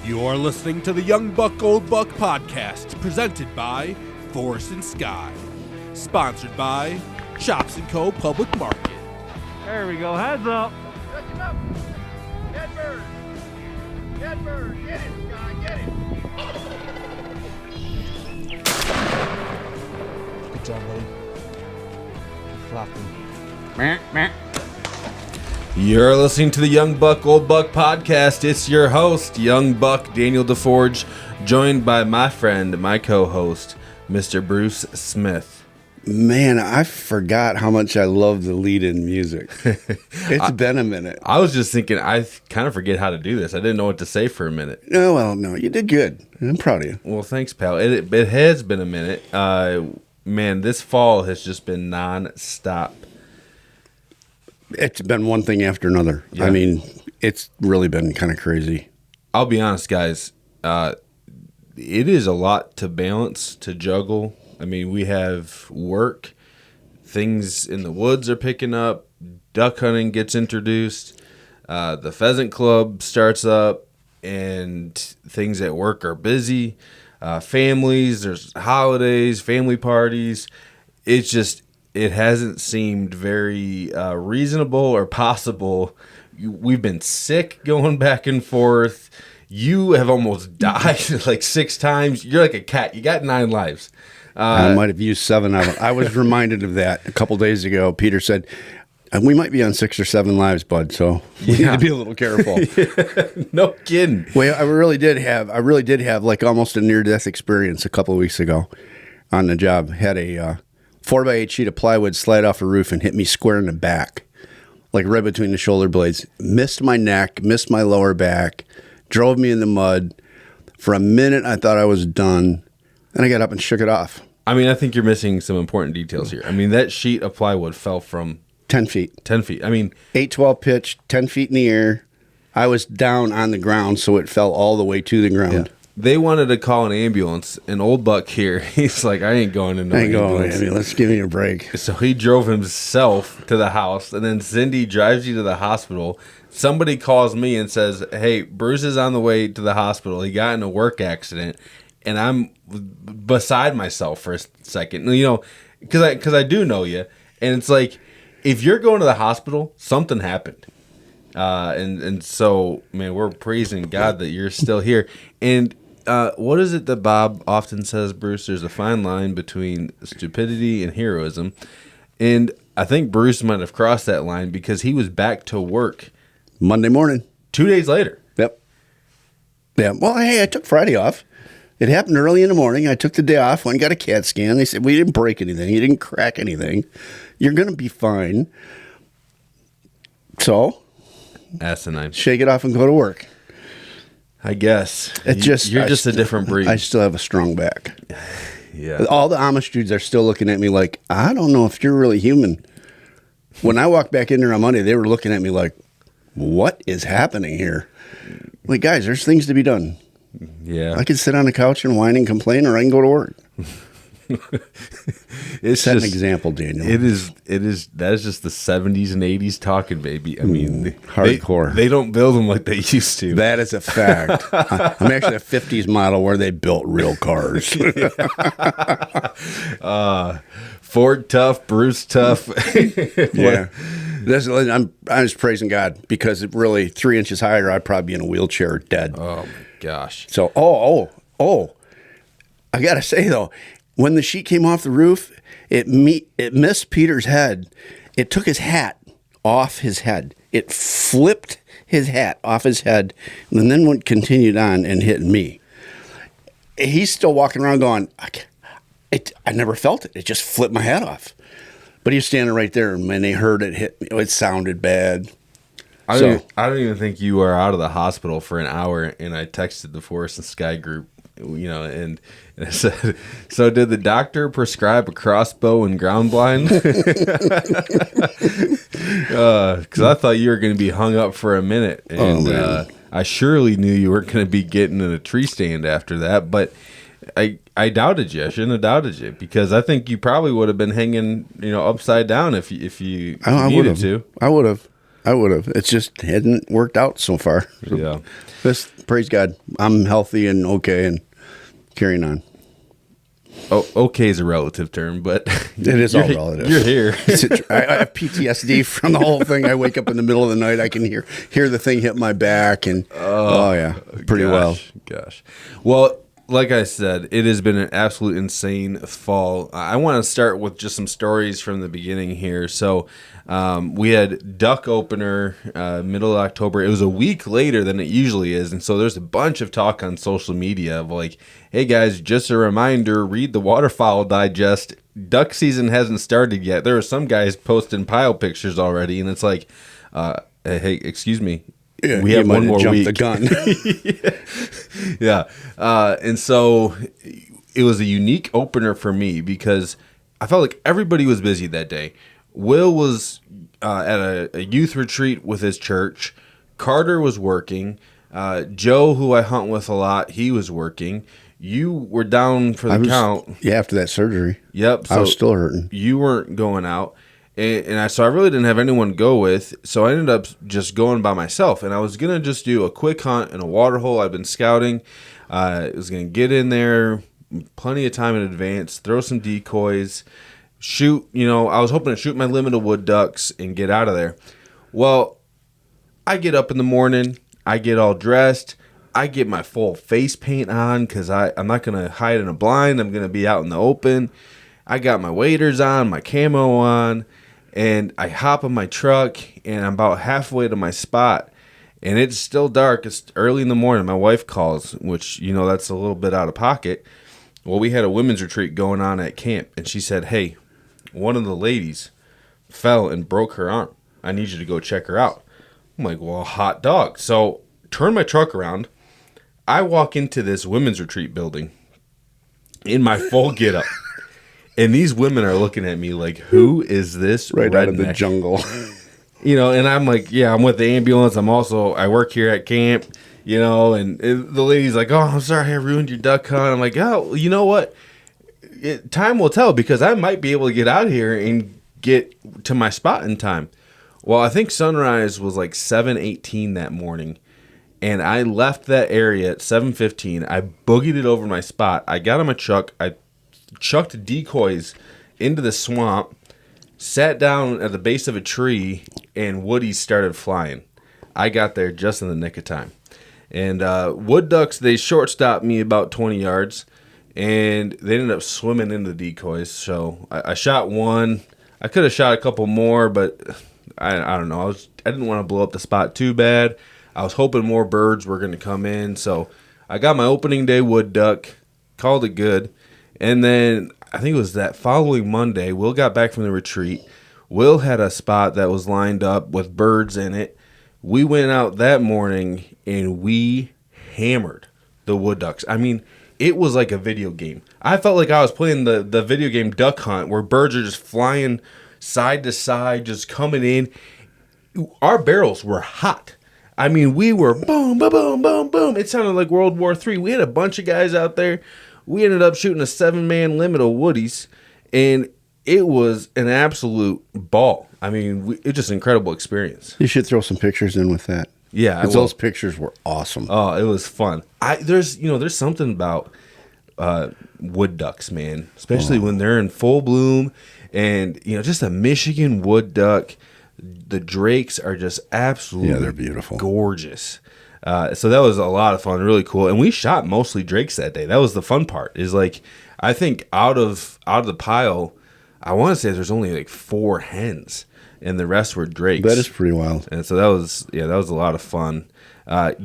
You're listening to the Young Buck Old Buck podcast, presented by Forest and Sky, sponsored by Chops & Co. Public Market. There we go. Heads up. Touch him up. Dead bird. Dead bird. Get it, Sky. Get it. Good job, buddy. Keep flopping. You're listening to the Young Buck Old Buck podcast. It's your host, Young Buck Daniel DeForge, joined by my friend, my co-host, Mr. Bruce Smith. Man, I forgot how much I love the lead-in music. It's been a minute. I was just thinking, I kind of forget how to do this. I didn't know what to say for a minute. Oh, well, no, you did good. I'm proud of you. Well, thanks, pal. It has been a minute. Man, this fall has just been non-stop. It's been one thing after another. Yeah. I mean, it's really been kind of crazy. I'll be honest, guys. It is a lot to balance, to juggle. I mean, we have work. Things in the woods are picking up. Duck hunting gets introduced. The pheasant club starts up. And things at work are busy. Families, there's holidays, family parties. It's just... It hasn't seemed very reasonable or possible. We've been sick going back and forth. You have almost died like 6 times. You're like a cat. You got 9 lives. I might have used 7 of them. I was reminded of that a couple days ago. Peter said, we might be on 6 or 7 lives, bud, so we need to be a little careful. No kidding. Well, I really did have like almost a near-death experience a couple of weeks ago on the job. Had a 4x8 sheet of plywood slide off a roof and hit me square in the back, like right between the shoulder blades. Missed my neck, missed my lower back, drove me in the mud. For a minute, I thought I was done. Then I got up and shook it off. I mean, I think you're missing some important details here. I mean, that sheet of plywood fell from 10 feet. 10 feet. I mean, 8-12 pitch, 10 feet in the air. I was down on the ground, so it fell all the way to the ground. yeah. They wanted to call an ambulance, and old Buck here, he's like, I ain't going to no ambulance. Give me a break. So he drove himself to the house, and then Cindy drives you to the hospital. Somebody calls me and says, hey, Bruce is on the way to the hospital. He got in a work accident, and I'm beside myself for a second. You know, because I do know you, and it's like, if you're going to the hospital, something happened. And so, man, we're praising God that you're still here. And what is it that Bob often says, Bruce? There's a fine line between stupidity and heroism. And I think Bruce might have crossed that line because he was back to work Monday morning. 2 days later. Yep. Yeah. Well, hey, I took Friday off. It happened early in the morning. I took the day off, went and got a CAT scan. They said, we didn't break anything. You didn't crack anything. You're going to be fine. So... Asinine. Shake it off and go to work. I guess. It's You're just a different breed. I still have a strong back. Yeah. All the Amish dudes are still looking at me like, I don't know if you're really human. When I walked back in there on Monday, they were looking at me like, what is happening here? Like, guys, there's things to be done. Yeah. I can sit on the couch and whine and complain, or I can go to work. It's Set an just, example, Daniel. That is just the 70s and 80s talking, baby. I mean, hardcore. They don't build them like they used to. That is a fact. I'm actually a 50s model where they built real cars. Ford tough, Bruce tough. Yeah. I'm just praising God because it really 3 inches higher, I'd probably be in a wheelchair dead. Oh my gosh. So, I got to say though, when the sheet came off the roof, it missed Peter's head. It took his hat off his head. It flipped his hat off his head and then continued on and hit me. He's still walking around going, I never felt it. It just flipped my hat off. But he was standing right there, and when they heard it hit me, it sounded bad. I don't even think you were out of the hospital for an hour, and I texted the Forest and Sky group, you know, and I said, so did the doctor prescribe a crossbow and ground blind? Because I thought you were going to be hung up for a minute, and I surely knew you weren't going to be getting in a tree stand after that, but I doubted you. I shouldn't have doubted you because I think you probably would have been hanging, you know, upside down if you needed to. I would have. I would have. It's just hadn't worked out so far. Yeah. Praise God. I'm healthy and okay and carrying on. Oh, okay is a relative term, but It is all relative. You're here. I have PTSD from the whole thing. I wake up in the middle of the night. I can hear the thing hit my back, and yeah, pretty well. Gosh. Well, like I said, it has been an absolute insane fall. I want to start with just some stories from the beginning here. So we had duck opener middle of October. It was a week later than it usually is. And so there's a bunch of talk on social media of like, hey guys, just a reminder, read the Waterfowl Digest. Duck season hasn't started yet. There are some guys posting pile pictures already. And it's like, hey, excuse me. Yeah, we have one more jumped week. the gun. Yeah. And so it was a unique opener for me because I felt like everybody was busy that day. Will was at a youth retreat with his church. Carter was working. Joe, who I hunt with a lot, he was working. You were down for the count. Yeah, after that surgery. Yep. So I was still hurting. You weren't going out. So I really didn't have anyone to go with, so I ended up just going by myself. And I was going to just do a quick hunt in a water hole I've been scouting. I was going to get in there plenty of time in advance, throw some decoys, shoot. I was hoping to shoot my limit of wood ducks and get out of there. Well, I get up in the morning, I get all dressed, I get my full face paint on because I'm not going to hide in a blind. I'm going to be out in the open. I got my waders on, my camo on. And I hop in my truck, and I'm about halfway to my spot, and it's still dark. It's early in the morning. My wife calls, which, that's a little bit out of pocket. Well, we had a women's retreat going on at camp, and she said, hey, one of the ladies fell and broke her arm. I need you to go check her out. I'm like, well, hot dog. So turn my truck around. I walk into this women's retreat building in my full getup. And these women are looking at me like, who is this Right redneck? out of the jungle. And I'm like, yeah, I'm with the ambulance. I work here at camp, and the lady's like, oh, I'm sorry I ruined your duck hunt. I'm like, oh, you know what? Time will tell because I might be able to get out here and get to my spot in time. Well, I think sunrise was like 7:18 that morning. And I left that area at 7:15. I boogied it over my spot. I got in my truck. I chucked decoys into the swamp, sat down at the base of a tree, and woodies started flying. I got there just in the nick of time. And wood ducks, they short-stopped me about 20 yards, and they ended up swimming into the decoys. So I shot one. I could have shot a couple more, but I don't know. I didn't want to blow up the spot too bad. I was hoping more birds were going to come in. So I got my opening day wood duck, called it good. And then I think it was that following Monday, Will got back from the retreat. Will had a spot that was lined up with birds in it. We went out that morning and we hammered the wood ducks. I mean, it was like a video game. I felt like I was playing the video game Duck Hunt where birds are just flying side to side, just coming in. Our barrels were hot. I mean, we were boom, boom, boom, boom, boom. It sounded like World War III. We had a bunch of guys out there. We ended up shooting a 7-man limit of woodies, and it was an absolute ball. I mean, it was just an incredible experience. You should throw some pictures in with that. Yeah, those pictures were awesome. Oh, it was fun. There's something about wood ducks, man, especially when they're in full bloom, and just a Michigan wood duck. The drakes are just absolutely they're beautiful, gorgeous. So that was a lot of fun, really cool. And we shot mostly drakes that day. That was the fun part. Is like I think out of the pile, I want to say there's only like 4 hens, and the rest were drakes. That is pretty wild. And so that was a lot of fun.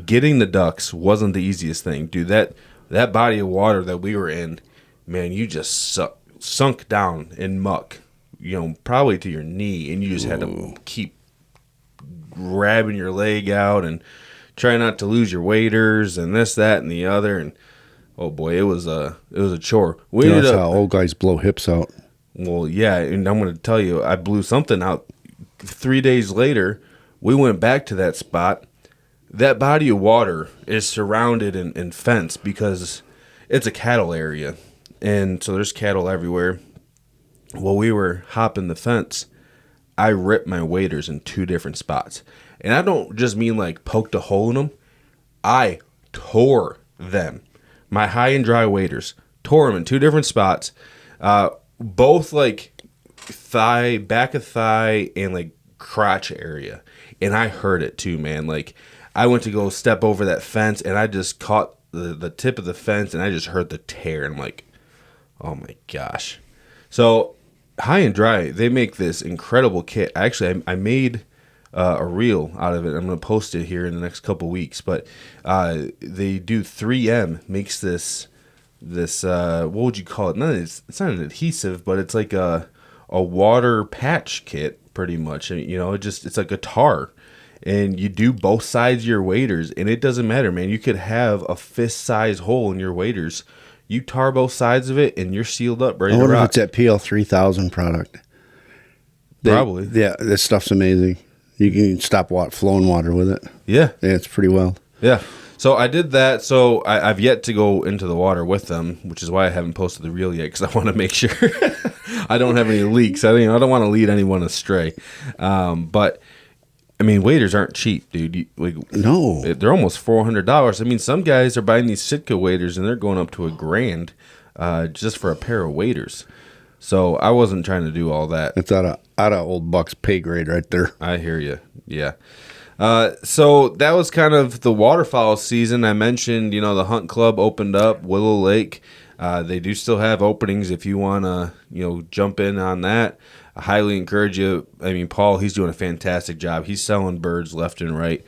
Getting the ducks wasn't the easiest thing, dude. That body of water that we were in, man, you just sunk down in muck, probably to your knee, and you just had to keep grabbing your leg out and try not to lose your waders and this, that, and the other. And oh boy, it was a chore. That's how old guys blow hips out. Well, yeah, and I'm going to tell you, I blew something out. 3 days later, we went back to that spot. That body of water is surrounded and fenced because it's a cattle area, and so there's cattle everywhere. Well, we were hopping the fence. I ripped my waders in 2 different spots. And I don't just mean like poked a hole in them. I tore them. My high and dry waders. Tore them in 2 different spots. Both like thigh, back of thigh, and like crotch area. And I heard it too, man. Like I went to go step over that fence and I just caught the tip of the fence and I just heard the tear. And I'm like, oh my gosh. So High and Dry, they make this incredible kit. Actually, I made a reel out of it. I'm going to post it here in the next couple weeks. But they do 3M makes this what would you call it? It's not an adhesive, but it's like a water patch kit, pretty much. You know, it's like a tar. And you do both sides of your waders, and it doesn't matter, man. You could have a fist-size hole in your waders. You tar both sides of it, and you're sealed up, ready to rock. I wonder if it's that PL 3000 product. Probably. Yeah, this stuff's amazing. You can stop flowing water with it. Yeah. Yeah, it's pretty well. Yeah. So I did that. So I've yet to go into the water with them, which is why I haven't posted the reel yet, because I want to make sure I don't have any leaks. I don't want to lead anyone astray. But I mean, waders aren't cheap, dude. No, they're almost $400. I mean, some guys are buying these Sitka waders and they're going up to $1,000 just for a pair of waders. So I wasn't trying to do all that. It's out of old Buck's pay grade right there. I hear you. Yeah. So that was kind of the waterfowl season. I mentioned, the hunt club opened up, Willow Lake. They do still have openings if you want to, jump in on that. I highly encourage you. I mean, Paul, he's doing a fantastic job. He's selling birds left and right.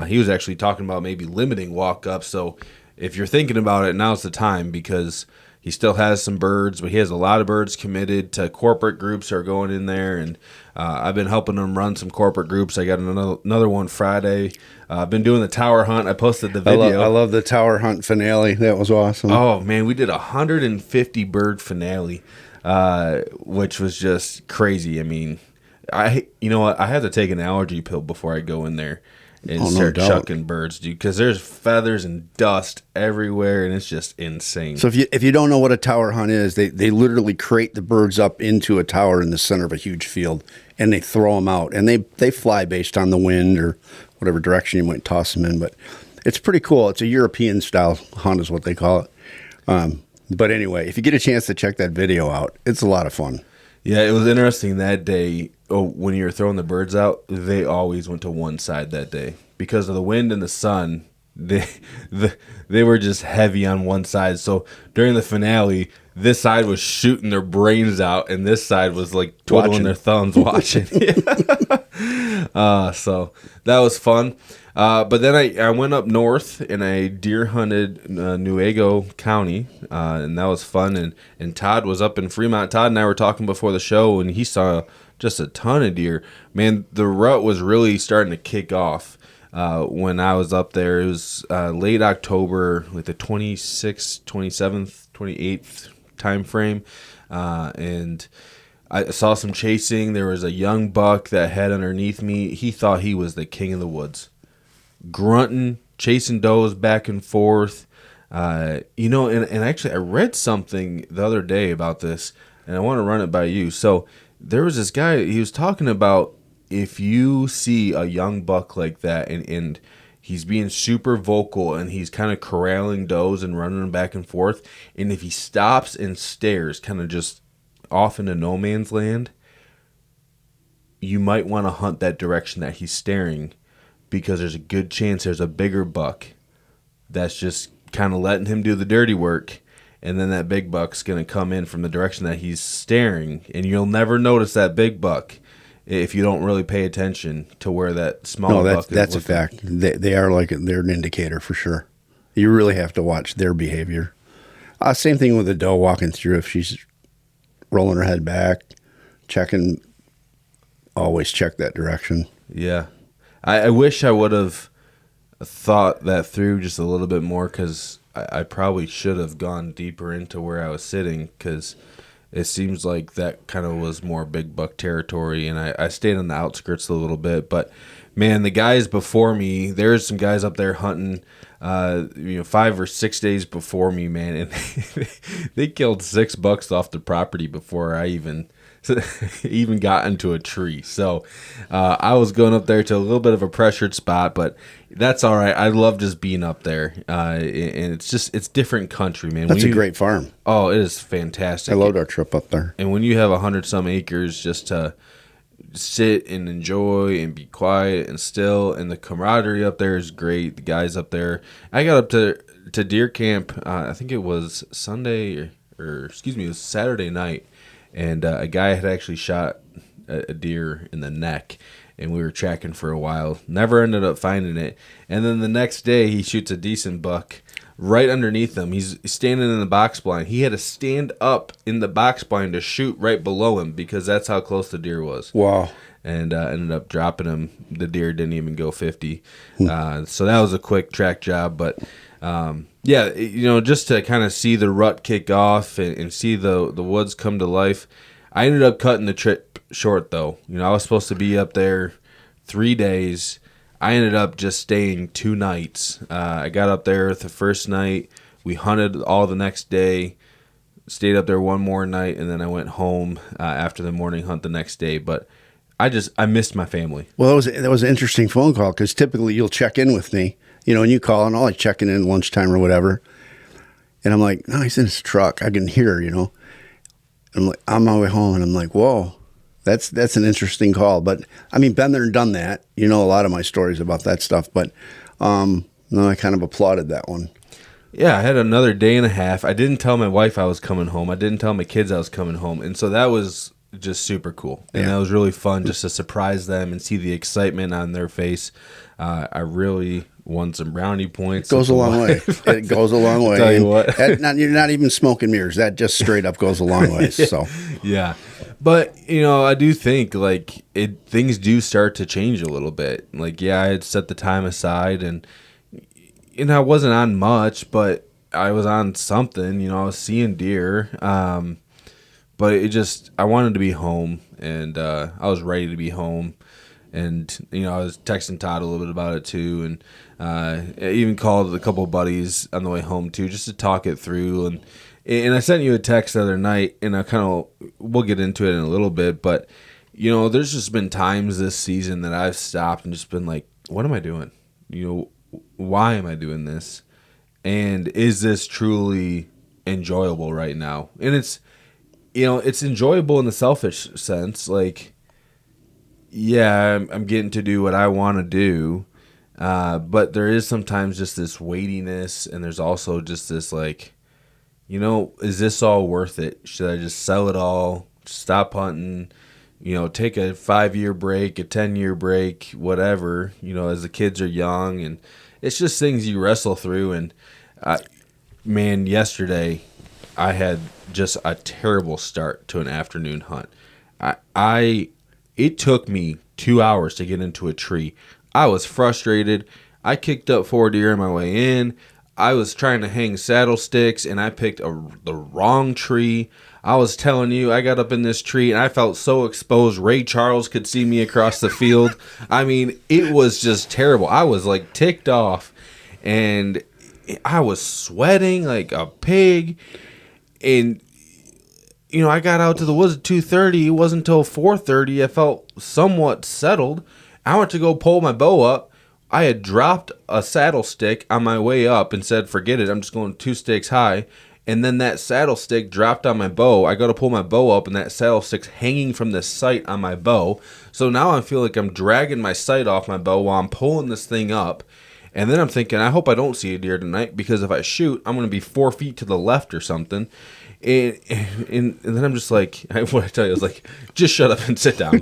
He was actually talking about maybe limiting walk-ups. So if you're thinking about it, now's the time, because he still has some birds, but he has a lot of birds committed to corporate groups that are going in there. And I've been helping him run some corporate groups. I got another one Friday. I've been doing the tower hunt. I posted the video. I love the tower hunt finale. That was awesome. Oh, man, we did a 150 bird finale. Which was just crazy. I mean, I have to take an allergy pill before I go in there and start chucking birds, dude, because there's feathers and dust everywhere, and it's just insane. So if you don't know what a tower hunt is, they literally crate the birds up into a tower in the center of a huge field, and they throw them out, and they fly based on the wind or whatever direction you might toss them in. But it's pretty cool. It's a European style hunt is what they call it. But anyway, if you get a chance to check that video out, it's a lot of fun. Yeah, it was interesting that day. When you were throwing the birds out, they always went to one side that day because of the wind and the sun. They were just heavy on one side. So during the finale, this side was shooting their brains out, and this side was like twiddling their thumbs watching. So that was fun. But then I went up north and I deer hunted Newaygo County, and that was fun. And Todd was up in Fremont. Todd and I were talking before the show, and he saw just a ton of deer. Man, the rut was really starting to kick off when I was up there. It was late October, like the 26th, 27th, 28th time frame, and I saw some chasing. There was a young buck that had underneath me. He thought he was the king of the woods. Grunting, chasing does back and forth. And actually I read something the other day about this, and I want to run it by you. So there was this guy, he was talking about if you see a young buck like that and he's being super vocal and he's kind of corralling does and running them back and forth, and if he stops and stares kind of just off into no man's land, you might want to hunt that direction that he's staring, because there's a good chance there's a bigger buck that's just kind of letting him do the dirty work, and then that big buck's going to come in from the direction that he's staring, and you'll never notice that big buck if you don't really pay attention to where that smaller buck is. That's a fact. They're an indicator for sure. You really have to watch their behavior. Same thing with the doe walking through. If she's rolling her head back, checking, always check that direction. Yeah. I wish I would have thought that through just a little bit more, because I probably should have gone deeper into where I was sitting, because it seems like that kind of was more big buck territory, and I stayed on the outskirts a little bit. But, man, the guys before me, there's some guys up there hunting 5 or 6 days before me, man, and they killed 6 bucks off the property before I even he even got into a tree. So I was going up there to a little bit of a pressured spot, but that's all right. I love just being up there, and it's different country, man. That's a great farm. Oh, it is fantastic. I loved our trip up there. And when you have 100-some acres just to sit and enjoy and be quiet and still, and the camaraderie up there is great. The guys up there. I got up to deer camp. I think it was Sunday it was Saturday night, and a guy had actually shot a deer in the neck, and we were tracking for a while. Never ended up finding it. And then the next day, he shoots a decent buck right underneath him. He's standing in the box blind. He had to stand up in the box blind to shoot right below him because that's how close the deer was. Wow. And ended up dropping him. The deer didn't even go 50. So that was a quick track job. But, yeah, just to kind of see the rut kick off and see the woods come to life. I ended up cutting the trip short, though. I was supposed to be up there 3 days. I ended up just staying 2 nights. I got up there the first night. We hunted all the next day. Stayed up there one more night, and then I went home after the morning hunt the next day. But I missed my family. Well, that was an interesting phone call because typically you'll check in with me, and you call and I'll like checking in lunchtime or whatever. And I'm like, no, he's in his truck. I can hear, I'm like, on my way home, and I'm like, whoa. That's an interesting call, but I mean, been there and done that. A lot of my stories about that stuff, but no, I kind of applauded that one. Yeah, I had another day and a half. I didn't tell my wife I was coming home. I didn't tell my kids I was coming home, and so that was just super cool, and that was really fun just to surprise them and see the excitement on their face. I really won some brownie points. It goes a long way. It goes a long way. Tell you what, you're not even smoke and mirrors. That just straight up goes a long way. So yeah. But, I do think, things do start to change a little bit. I had set the time aside, and I wasn't on much, but I was on something. I was seeing deer. But I wanted to be home, and I was ready to be home. And, I was texting Todd a little bit about it, too. And I even called a couple of buddies on the way home, too, just to talk it through. And I sent you a text the other night, and we'll get into it in a little bit, but, there's just been times this season that I've stopped and just been like, what am I doing? Why am I doing this? And is this truly enjoyable right now? And it's enjoyable in the selfish sense. I'm getting to do what I want to do, but there is sometimes just this weightiness, and there's also just this, is this all worth it? Should I just sell it all, stop hunting, take a 5-year break, a 10-year break, whatever, as the kids are young? And it's just things you wrestle through. And, man, yesterday I had just a terrible start to an afternoon hunt. It took me 2 hours to get into a tree. I was frustrated. I kicked up 4 deer on my way in. I was trying to hang saddle sticks, and I picked the wrong tree. I was telling you, I got up in this tree, and I felt so exposed. Ray Charles could see me across the field. I mean, it was just terrible. I was, ticked off, and I was sweating like a pig. And, I got out to the woods at 2:30. It wasn't until 4:30 I felt somewhat settled. I went to go pull my bow up. I had dropped a saddle stick on my way up and said, forget it, I'm just going 2 stakes high. And then that saddle stick dropped on my bow. I go to pull my bow up, and that saddle stick's hanging from the sight on my bow. So now I feel like I'm dragging my sight off my bow while I'm pulling this thing up. And then I'm thinking, I hope I don't see a deer tonight, because if I shoot, I'm going to be 4 feet to the left or something. And then I'm just like, what I tell you, I was like, just shut up and sit down.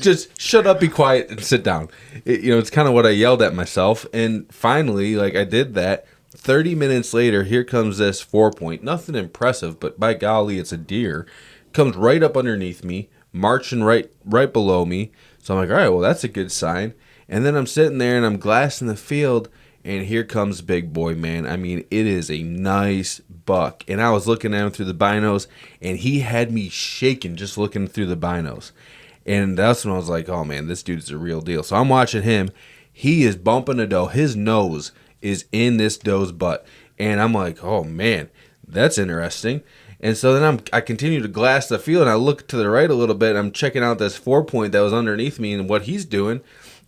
Just shut up, be quiet, and sit down. It's kind of what I yelled at myself. And finally, I did that. 30 minutes later, here comes this 4-point. Nothing impressive, but by golly, it's a deer. Comes right up underneath me, marching right below me. So I'm like, all right, well, that's a good sign. And then I'm sitting there, and I'm glassing the field, and here comes Big Boy, man. I mean, it is a nice buck. And I was looking at him through the binos, and he had me shaking just looking through the binos. And that's when I was like, oh, man, this dude's a real deal. So I'm watching him. He is bumping a doe. His nose is in this doe's butt. And I'm like, oh, man, that's interesting. And so then I continue to glass the field, and I look to the right a little bit, and I'm checking out this 4-point that was underneath me and what he's doing.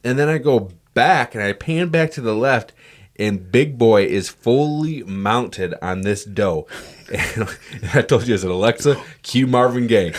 And then I go back, and I pan back to the left, and Big Boy is fully mounted on this doe. And I told you, I said, Alexa, cue Marvin Gaye.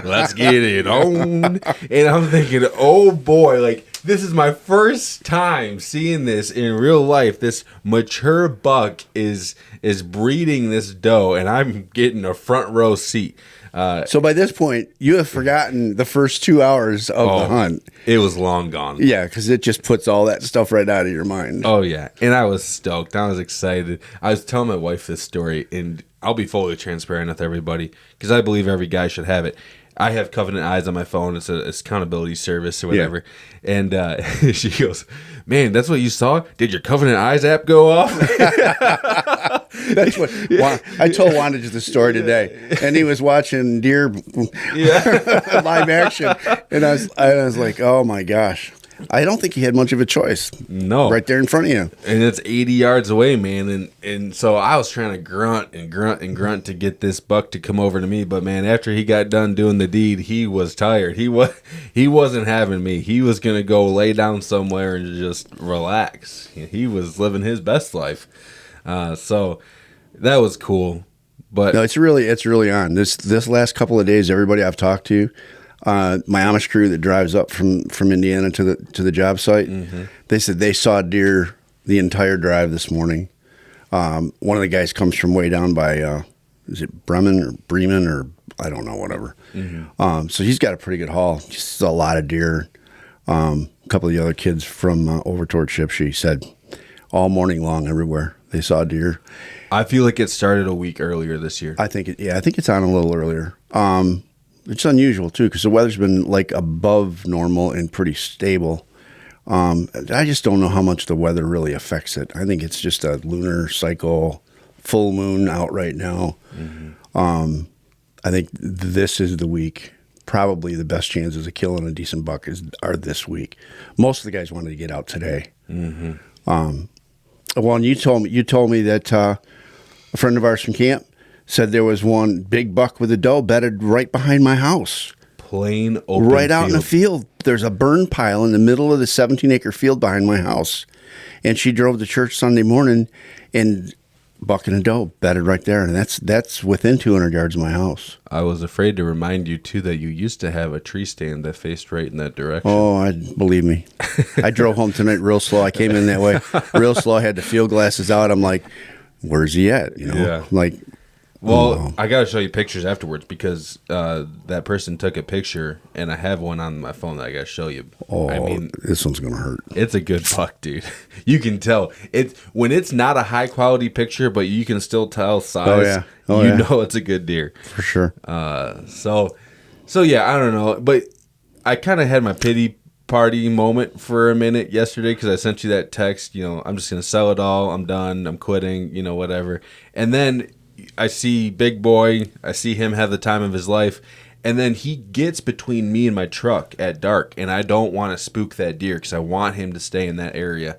Let's get it on. And I'm thinking, oh boy, like, this is my first time seeing this in real life. This mature buck is breeding this doe, and I'm getting a front row seat. So by this point, you have forgotten the first 2 hours of the hunt. It was long gone. Yeah, because it just puts all that stuff right out of your mind. Oh, yeah. And I was stoked. I was excited. I was telling my wife this story, and I'll be fully transparent with everybody because I believe every guy should have it. I have Covenant Eyes on my phone. It's a accountability service or whatever. Yeah. And she goes, man, that's what you saw? Did your Covenant Eyes app go off? That's what I told Wanda just the story today, and he was watching deer live action, and I was like, oh my gosh. I don't think he had much of a choice. No. Right there in front of you. And it's 80 yards away, man. And so I was trying to grunt and grunt and grunt to get this buck to come over to me. But, man, after he got done doing the deed, he was tired. He wasn't having me. He was going to go lay down somewhere and just relax. He was living his best life. So that was cool. But no, it's really on. This last couple of days, everybody I've talked to, my Amish crew that drives up from Indiana to the job site, they said they saw deer the entire drive this morning. One of the guys comes from way down by, is it Bremen or I don't know, whatever. So he's got a pretty good haul. Just a lot of deer. A couple of the other kids from over toward Shipshe said all morning long everywhere they saw deer. I feel like it started a week earlier this year. I think it's on a little earlier. It's unusual too because the weather's been like above normal and pretty stable. I just don't know how much the weather really affects it. I think it's just a lunar cycle, full moon out right now. I think this is the week. Probably the best chances of killing a decent buck are this week. Most of the guys wanted to get out today. Well, and you told me that a friend of ours from camp said there was one big buck with a doe bedded right behind my house. Plain open right out field. in the field. There's a burn pile in the middle of the 17-acre field behind my house. And she drove to church Sunday morning, and buck and a doe bedded right there. And that's within 200 yards of my house. I was afraid to remind you, too, that you used to have a tree stand that faced right in that direction. Oh, believe me. I drove home tonight real slow. I came in that way real slow. I had the field glasses out. I'm like, where's he at? You know, yeah. Like, well, I got to show you pictures afterwards because that person took a picture, and I have one on my phone that I got to show you. Oh, I mean, this one's going to hurt. It's a good buck, dude. You can tell. When it's not a high-quality picture, but you can still tell size, you know it's a good deer. For sure. So yeah, I don't know. But I kind of had my pity party moment for a minute yesterday because I sent you that text, I'm just going to sell it all. I'm done. I'm quitting, whatever. And then I see Big Boy. I see him have the time of his life. And then he gets between me and my truck at dark. And I don't want to spook that deer because I want him to stay in that area.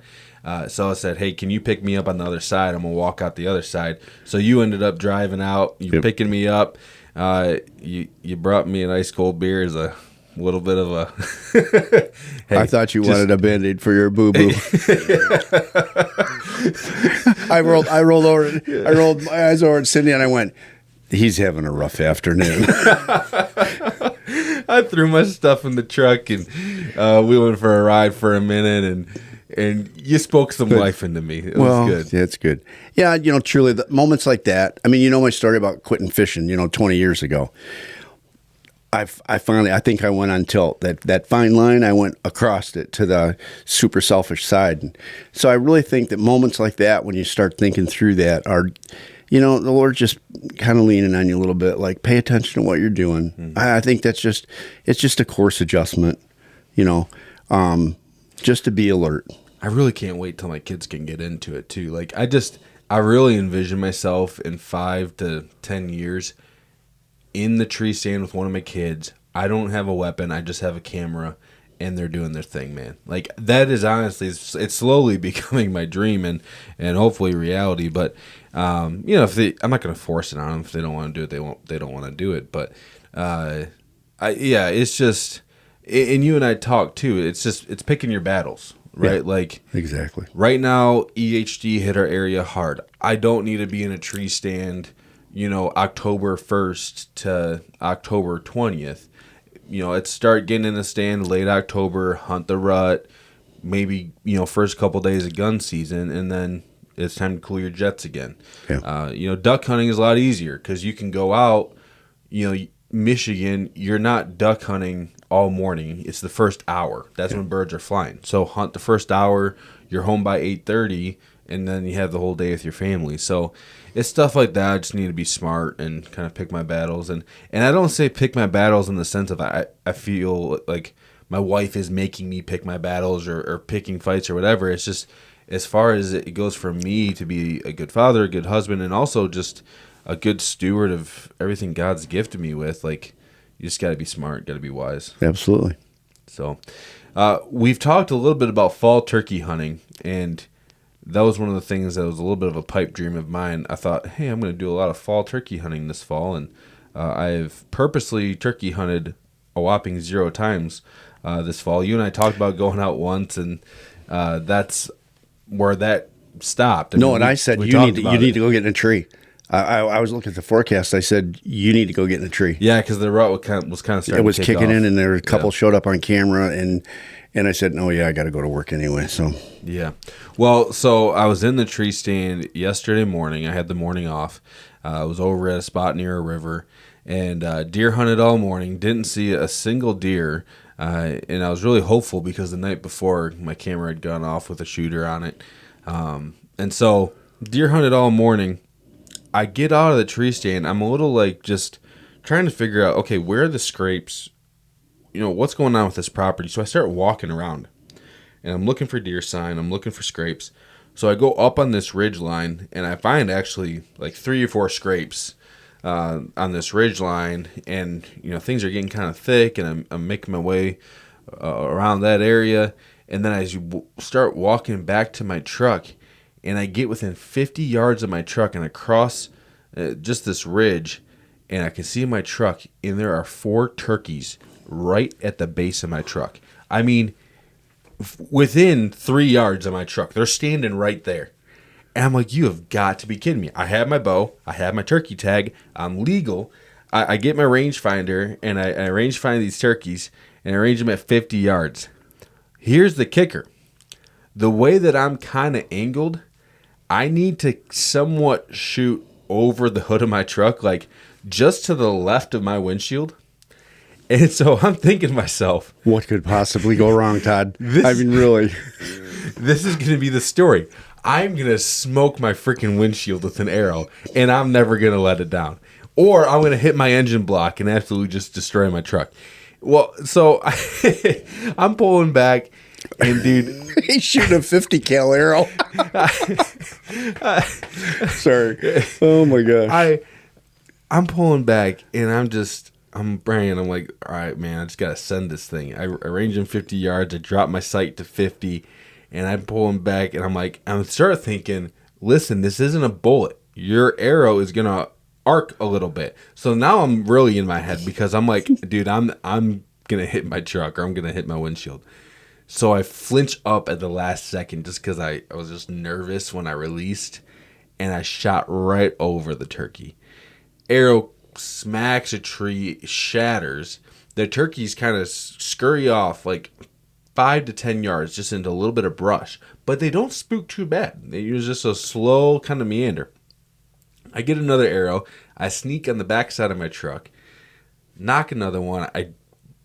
So I said, hey, can you pick me up on the other side? I'm going to walk out the other side. So you ended up driving out. You're picking me up. You brought me an ice cold beer as a little bit of a hey, I thought you wanted a Band-Aid for your boo-boo. I rolled my eyes over at Cindy and I went, he's having a rough afternoon. I threw my stuff in the truck and we went for a ride for a minute and you spoke some life into me. It was good. Yeah, it's good. Yeah, truly the moments like that. I mean, my story about quitting fishing, 20 years ago. I think I went on tilt. That fine line, I went across it to the super selfish side. And so I really think that moments like that, when you start thinking through that, are, the Lord just kind of leaning on you a little bit, like pay attention to what you're doing. Mm-hmm. I think it's just a course adjustment, just to be alert. I really can't wait till my kids can get into it too. Like I really envision myself in 5 to 10 years in the tree stand with one of my kids. I don't have a weapon. I just have a camera. and they're doing their thing, man. Like, that is honestly, it's slowly becoming my dream and hopefully reality. But I'm not going to force it on them. If they don't want to do it, they don't want to do it. But it's just, and you and I talk too. It's picking your battles, right? Yeah, like, exactly. right now, EHD hit our area hard. I don't need to be in a tree stand, October 1st to October 20th. Let's start getting in the stand late October, hunt the rut, maybe, first couple days of gun season, and then it's time to cool your jets again. Yeah. Duck hunting is a lot easier because you can go out, Michigan, you're not duck hunting all morning. It's the first hour. That's when birds are flying. So hunt the first hour, you're home by 8:30, and then you have the whole day with your family. So it's stuff like that. I just need to be smart and kind of pick my battles. And I don't say pick my battles in the sense of I feel like my wife is making me pick my battles or picking fights or whatever. It's just as far as it goes for me to be a good father, a good husband, and also just a good steward of everything God's gifted me with. Like, you just got to be smart, got to be wise. Absolutely. So we've talked a little bit about fall turkey hunting, and that was one of the things that was a little bit of a pipe dream of mine. I thought, hey, I'm going to do a lot of fall turkey hunting this fall, and I've purposely turkey hunted a whopping 0 times this fall. You and I talked about going out once, and that's where that stopped. I said you need to go get in a tree. I was looking at the forecast. I said you need to go get in a tree. Yeah, because the rut was kind of starting. It was to kick kicking off. in, and there were a couple showed up on camera, and I said, no, I got to go to work anyway. So yeah, well, so I was in the tree stand yesterday morning. I had the morning off. I was over at a spot near a river, and deer hunted all morning. Didn't see a single deer, and I was really hopeful because the night before my camera had gone off with a shooter on it, and so deer hunted all morning. I get out of the tree stand. I'm a little like just trying to figure out, okay, where are the scrapes? What's going on with this property? So I start walking around, and I'm looking for deer sign. I'm looking for scrapes. So I go up on this ridge line, and I find actually like 3 or 4 scrapes on this ridge line, and things are getting kind of thick, and I'm making my way around that area, and then as you start walking back to my truck, and I get within 50 yards of my truck, and I cross just this ridge, and I can see my truck, and there are 4 turkeys right at the base of my truck. I mean, within 3 yards of my truck. They're standing right there. And I'm like, you have got to be kidding me. I have my bow. I have my turkey tag. I'm legal. I get my rangefinder, and I rangefind these turkeys, and I range them at 50 yards. Here's the kicker. The way that I'm kind of angled, I need to somewhat shoot over the hood of my truck, like just to the left of my windshield. And so I'm thinking to myself, what could possibly go wrong, Todd? Really. This is going to be the story. I'm going to smoke my freaking windshield with an arrow, and I'm never going to let it down. Or I'm going to hit my engine block and absolutely just destroy my truck. Well, so I'm pulling back, and dude, he's shooting a 50 cal arrow. Sorry. Oh my gosh. I'm pulling back, and I'm praying. I'm like, all right, man, I just got to send this thing. I range in 50 yards. I drop my sight to 50, and I'm pulling back, and I'm start thinking, listen, this isn't a bullet. Your arrow is going to arc a little bit. So now I'm really in my head because I'm like, dude, I'm going to hit my truck, or I'm going to hit my windshield. So I flinch up at the last second just because I was just nervous when I released, and I shot right over the turkey. Arrow smacks a tree, shatters. The turkeys kind of scurry off like 5 to 10 yards just into a little bit of brush, but they don't spook too bad. They use just a slow kind of meander. I get another arrow. I sneak on the backside of my truck, knock another one. I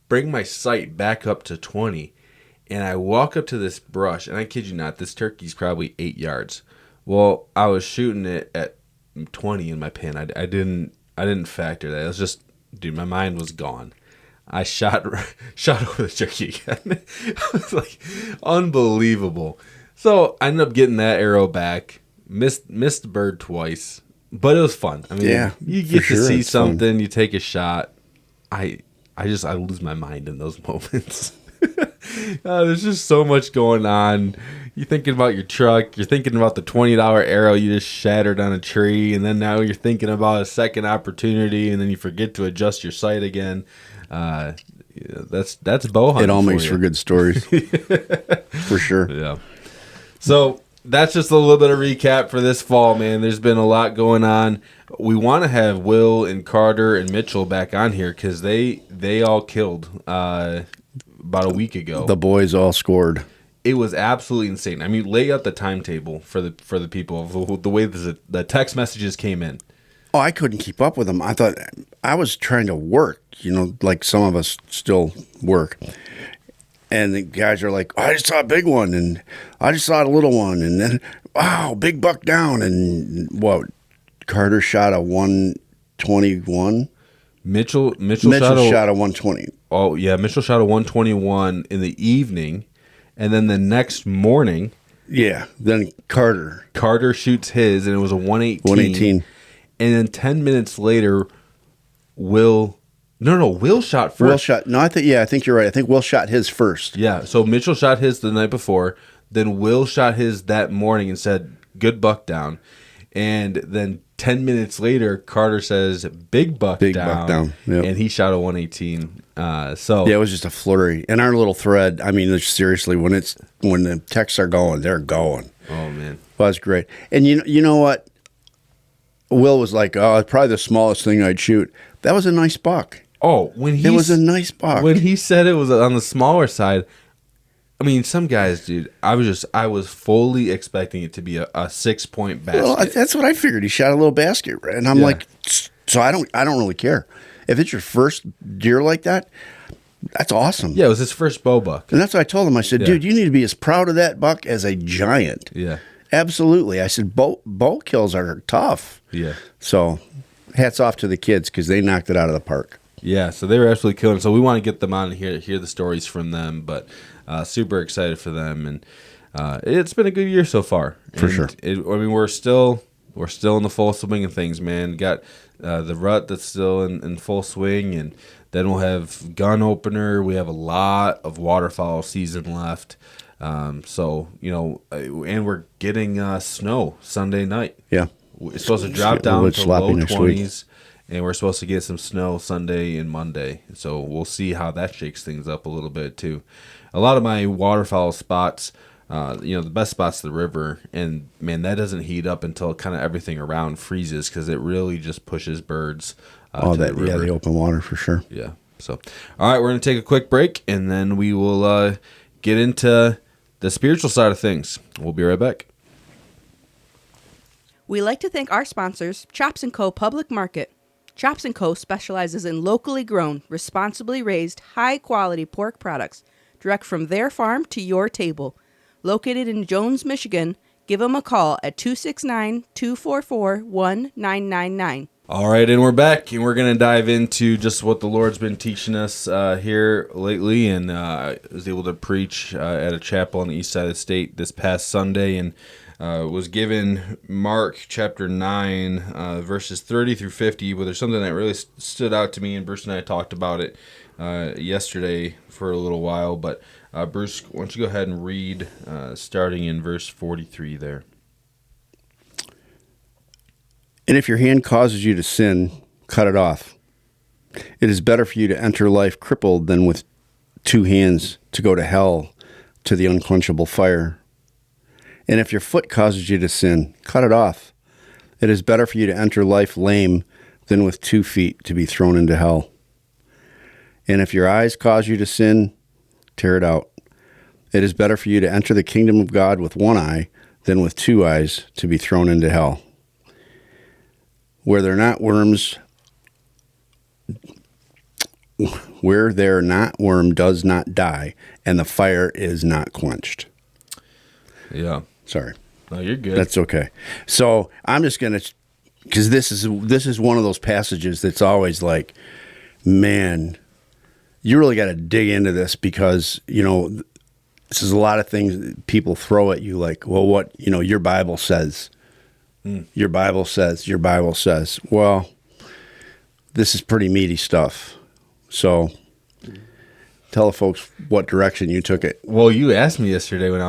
bring my sight back up to 20, and I walk up to this brush, and I kid you not, this turkey's probably 8 yards. Well, I was shooting it at 20 in my pin. I didn't factor that. It was just, dude, my mind was gone. I shot over the turkey again. I was like, unbelievable. So I ended up getting that arrow back. Missed the bird twice, but it was fun. I mean, yeah, you get to see something. Fun. You take a shot. I lose my mind in those moments. There's just so much going on. You're thinking about your truck. You're thinking about the $20 arrow you just shattered on a tree, and then now you're thinking about a second opportunity, and then you forget to adjust your sight again. That's bow hunting. It all for makes you. for good stories, for sure. Yeah. So that's just a little bit of recap for this fall, man. There's been a lot going on. We want to have Will and Carter and Mitchell back on here because they all killed about a week ago. The boys all scored. It was absolutely insane. I mean, lay out the timetable for the people, the way the text messages came in. Oh, I couldn't keep up with them. I thought I was trying to work, like some of us still work. And the guys are like, I just saw a big one, and I just saw a little one, and then, wow, big buck down. And what? Carter shot a 121? Mitchell shot a 120. Oh, yeah, Mitchell shot a 121 in the evening. And then the next morning, yeah, then Carter shoots his, and it was a 118. 118. And then 10 minutes later, Will shot first. I think you're right. I think Will shot his first. Yeah, so Mitchell shot his the night before. Then Will shot his that morning and said, good buck down. And then 10 minutes later, Carter says, big buck down. Yep. And he shot a 118. Yeah, it was just a flurry. In our little thread, I mean, seriously, when the texts are going, they're going. Oh, man. Well, that's great. And you know what? Will was like, oh, it's probably the smallest thing I'd shoot. That was a nice buck. Oh, it was a nice buck. When he said it was on the smaller side, I mean, some guys, dude, I was fully expecting it to be a 6-point basket. Well, that's what I figured. He shot a little basket, and I'm like, so I don't really care if it's your first deer like that. That's awesome. Yeah, it was his first bow buck, and that's what I told him. I said, dude, you need to be as proud of that buck as a giant. Yeah, absolutely. I said, bow kills are tough. Yeah. So, hats off to the kids because they knocked it out of the park. Yeah, so they were absolutely killing. So we want to get them on here, hear the stories from them, but super excited for them, and it's been a good year so far. For sure. We're still in the full swing of things, man. Got the rut that's still in full swing, and then we'll have gun opener. We have a lot of waterfowl season left. So and we're getting snow Sunday night. Yeah, it's supposed to drop down to low 20s. And we're supposed to get some snow Sunday and Monday. So we'll see how that shakes things up a little bit, too. A lot of my waterfowl spots, the best spots the river. And, man, that doesn't heat up until kind of everything around freezes because it really just pushes birds to the river. Yeah, the open water for sure. Yeah. So, all right, we're going to take a quick break, and then we will get into the spiritual side of things. We'll be right back. We like to thank our sponsors, Chops & Co. Public Market. Chops & Co. specializes in locally grown, responsibly raised, high-quality pork products, direct from their farm to your table. Located in Jones, Michigan, give them a call at 269-244-1999. All right, and we're back, and we're going to dive into just what the Lord's been teaching us here lately, and I was able to preach at a chapel on the east side of the state this past Sunday, and was given Mark chapter 9, verses 30 through 50, but there's something that really stood out to me, and Bruce and I talked about it yesterday for a little while, but Bruce, why don't you go ahead and read starting in verse 43 there. And if your hand causes you to sin, cut it off. It is better for you to enter life crippled than with 2 hands to go to hell, to the unquenchable fire. And if your foot causes you to sin, cut it off. It is better for you to enter life lame than with 2 feet to be thrown into hell. And if your eyes cause you to sin, tear it out. It is better for you to enter the kingdom of God with 1 eye than with 2 eyes to be thrown into hell. Where there are not worms worm does not die, and the fire is not quenched. Yeah. Sorry. No, you're good. That's okay. So I'm just going to, because this is one of those passages that's always like, man, you really got to dig into this because, this is a lot of things that people throw at you like, well, what, your Bible says. Your Bible says, your Bible says. Well, this is pretty meaty stuff. So tell the folks what direction you took it. Well, you asked me yesterday when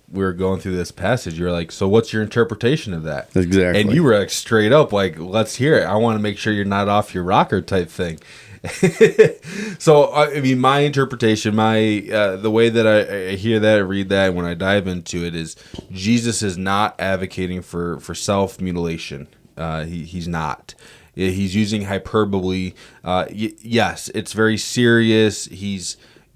we were going through this passage. You were like, "So, what's your interpretation of that?" Exactly. And you were like straight up, like, "Let's hear it. I want to make sure you're not off your rocker type thing." So, I mean, my interpretation, the way that I hear that, I read that, and when I dive into it, is Jesus is not advocating for self mutilation. He's not. He's using hyperbole. Yes, it's very serious. He's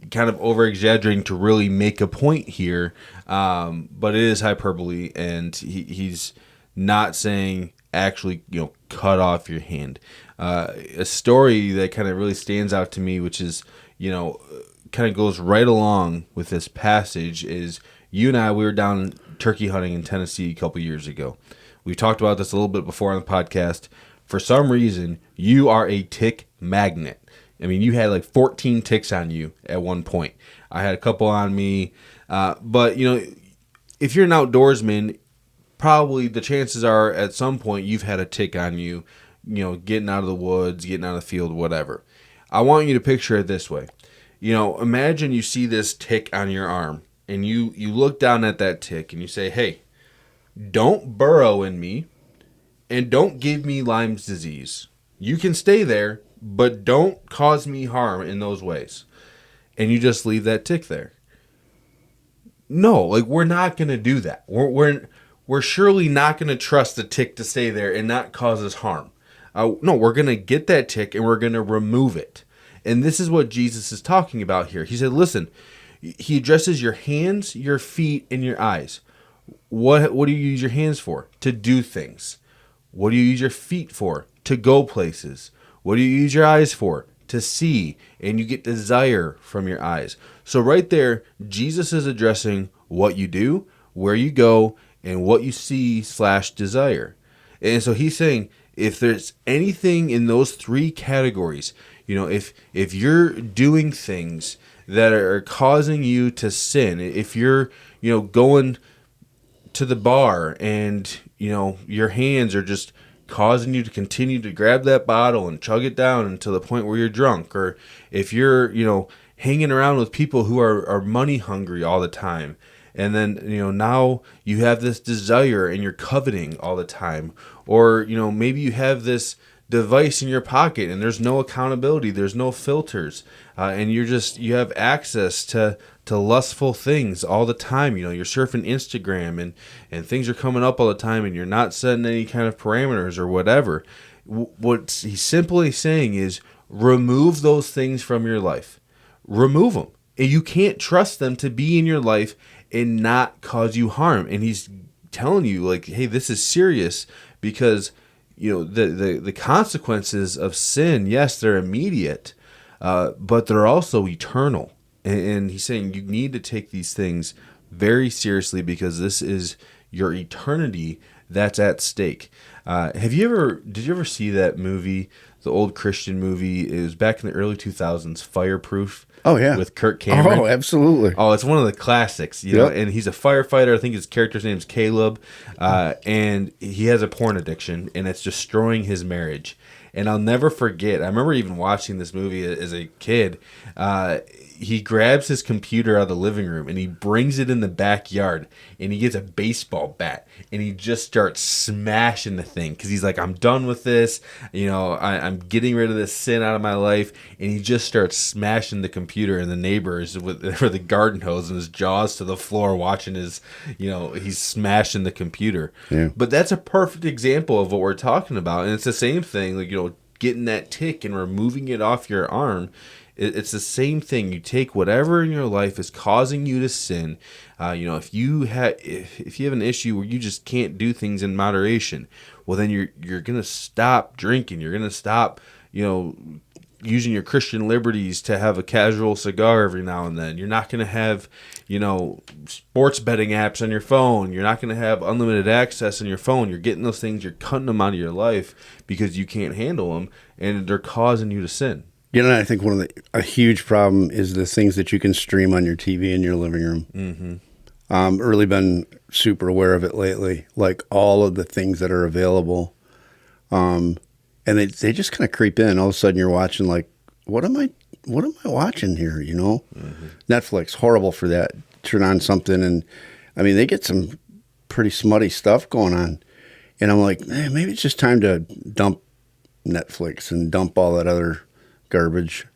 kind of over exaggerating to really make a point here, but it is hyperbole, and he's not saying actually, cut off your hand. A story that kind of really stands out to me, which is, kind of goes right along with this passage, is you and I, we were down turkey hunting in Tennessee a couple years ago. We talked about this a little bit before on the podcast. For some reason, you are a tick magnet. I mean, you had like 14 ticks on you at one point. I had a couple on me. But, if you're an outdoorsman, probably the chances are at some point you've had a tick on you, getting out of the woods, getting out of the field, whatever. I want you to picture it this way. Imagine you see this tick on your arm, and you look down at that tick and you say, hey, don't burrow in me and don't give me Lyme's disease. You can stay there, but don't cause me harm in those ways. And you just leave that tick there. No, we're not going to do that. We're surely not going to trust the tick to stay there and not cause us harm. No, we're going to get that tick and we're going to remove it. And this is what Jesus is talking about here. He said, listen, he addresses your hands, your feet, and your eyes. What do you use your hands for? To do things. What do you use your feet for? To go places. What do you use your eyes for? To see. And you get desire from your eyes. So right there, Jesus is addressing what you do, where you go, and what you see / desire. And so he's saying, if there's anything in those three categories, if you're doing things that are causing you to sin, if you're, going to the bar and, your hands are just causing you to continue to grab that bottle and chug it down until the point where you're drunk, or if you're, hanging around with people who are money hungry all the time, and then, now you have this desire and you're coveting all the time, or, maybe you have this device in your pocket and there's no accountability, there's no filters, and you have access to lustful things all the time. You're surfing Instagram and things are coming up all the time and you're not setting any kind of parameters or whatever. What he's simply saying is remove those things from your life. Remove them. And you can't trust them to be in your life and not cause you harm. And he's telling you, hey, this is serious, because the consequences of sin, yes, they're immediate, but they're also eternal. And he's saying you need to take these things very seriously, because this is your eternity that's at stake. Did you ever see that movie, the old Christian movie? It was back in the early 2000s, Fireproof. Oh, yeah. With Kirk Cameron. Oh, absolutely. Oh, it's one of the classics, Yep. and he's a firefighter. I think his character's name is Caleb, and he has a porn addiction, and it's destroying his marriage. And I'll never forget, I remember even watching this movie as a kid. He grabs his computer out of the living room and he brings it in the backyard, and he gets a baseball bat and he just starts smashing the thing, because he's like, I'm done with this. I'm getting rid of this sin out of my life. And he just starts smashing the computer, and the neighbors with the garden hose and his jaws to the floor watching his, he's smashing the computer. Yeah. But that's a perfect example of what we're talking about. And it's the same thing, getting that tick and removing it off your arm. It's the same thing. You take whatever in your life is causing you to sin. If you have an issue where you just can't do things in moderation, well, then you're gonna stop drinking. You're gonna stop, using your Christian liberties to have a casual cigar every now and then. You're not gonna have, sports betting apps on your phone. You're not gonna have unlimited access on your phone. You're getting those things. You're cutting them out of your life because you can't handle them, and they're causing you to sin. I think a huge problem is the things that you can stream on your TV in your living room. Mm-hmm. Really been super aware of it lately, like all of the things that are available. And they just kind of creep in. All of a sudden you're watching, what am I what am I watching here? You know, Netflix, horrible for that. Turn on something, and I mean, they get some pretty smutty stuff going on, and I'm like, man, maybe it's just time to dump Netflix and dump all that other garbage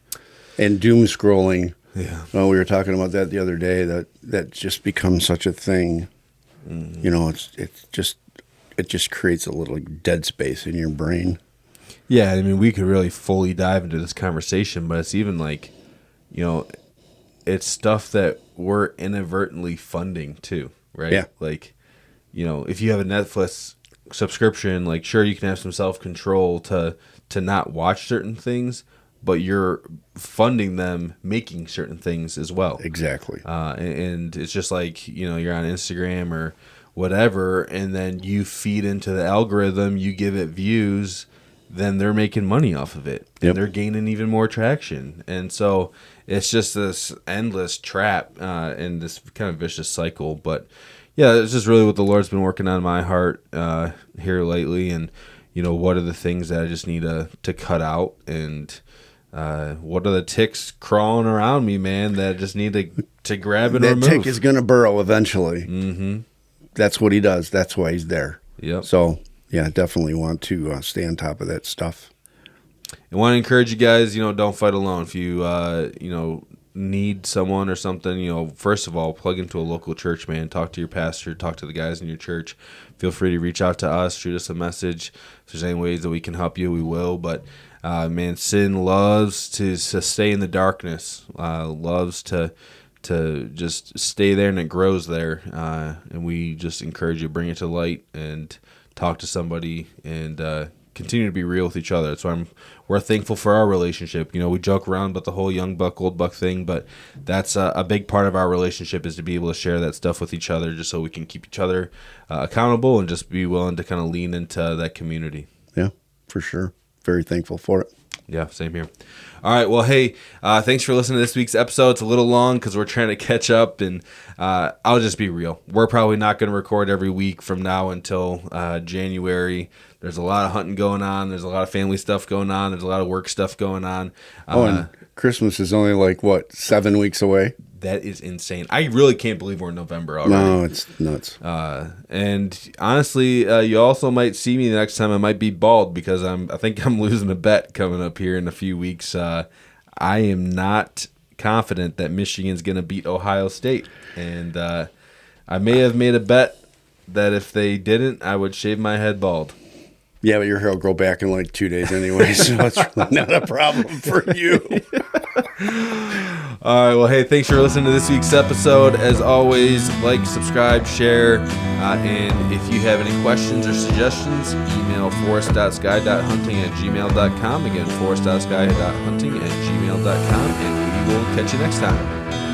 and doom scrolling. Yeah. Well, we were talking about that the other day. That just becomes such a thing. You know, it just creates a little dead space in your brain. Yeah, I mean, we could really fully dive into this conversation, but it's even like, you know, it's stuff that we're inadvertently funding too, right? Yeah. Like, you know, if you have a Netflix subscription, like, sure, you can have some self-control to not watch certain things, but you're funding them making certain things as well. Exactly. And it's just like, you know, you're on Instagram or whatever, and then you feed into the algorithm, you give it views, then they're making money off of it. And Yep. they're gaining even more traction. And so it's just this endless trap and this kind of vicious cycle. But yeah, it's just really what the Lord's been working on my heart here lately. And, you know, what are the things that I just need to cut out, and what are the ticks crawling around me, man, that I just need to grab and that remove. tick is going to burrow eventually. Mm-hmm. That's what he does. That's why he's there. Yep. So, yeah, definitely want to stay on top of that stuff. I want to encourage you guys, you know, don't fight alone. If you, you know, need someone or something, you know, first of all, plug into a local church, man. Talk to your pastor, talk to the guys in your church. Feel free to reach out to us, shoot us a message. If there's any ways that we can help you, we will. But, man, sin loves to stay in the darkness, loves to just stay there, and it grows there. And we just encourage you to bring it to light and talk to somebody and continue to be real with each other. That's why we're thankful for our relationship. You know, we joke around about the whole young buck, old buck thing, but that's a big part of our relationship, is to be able to share that stuff with each other, just so we can keep each other accountable and just be willing to kind of lean into that community. Yeah, for sure. Very thankful for it. Yeah, same here. All right, well, hey, thanks for listening to this week's episode. It's a little long because we're trying to catch up, and I'll just be real. We're probably not going to record every week from now until January. There's a lot of hunting going on. There's a lot of family stuff going on. There's a lot of work stuff going on. And Christmas is only like, 7 weeks away? That is insane. I really can't believe we're in November already. No, it's nuts. And honestly, you also might see me the next time. I might be bald because I think I'm losing a bet coming up here in a few weeks. I am not confident that Michigan's going to beat Ohio State. And I may have made a bet that if they didn't, I would shave my head bald. Yeah, but your hair will grow back in like 2 days anyway, so it's really not a problem for you. All right, well, hey, thanks for listening to this week's episode. As always, like, subscribe, share, and if you have any questions or suggestions, email forest.sky.hunting@gmail.com. Again, forest.sky.hunting@gmail.com, and we will catch you next time.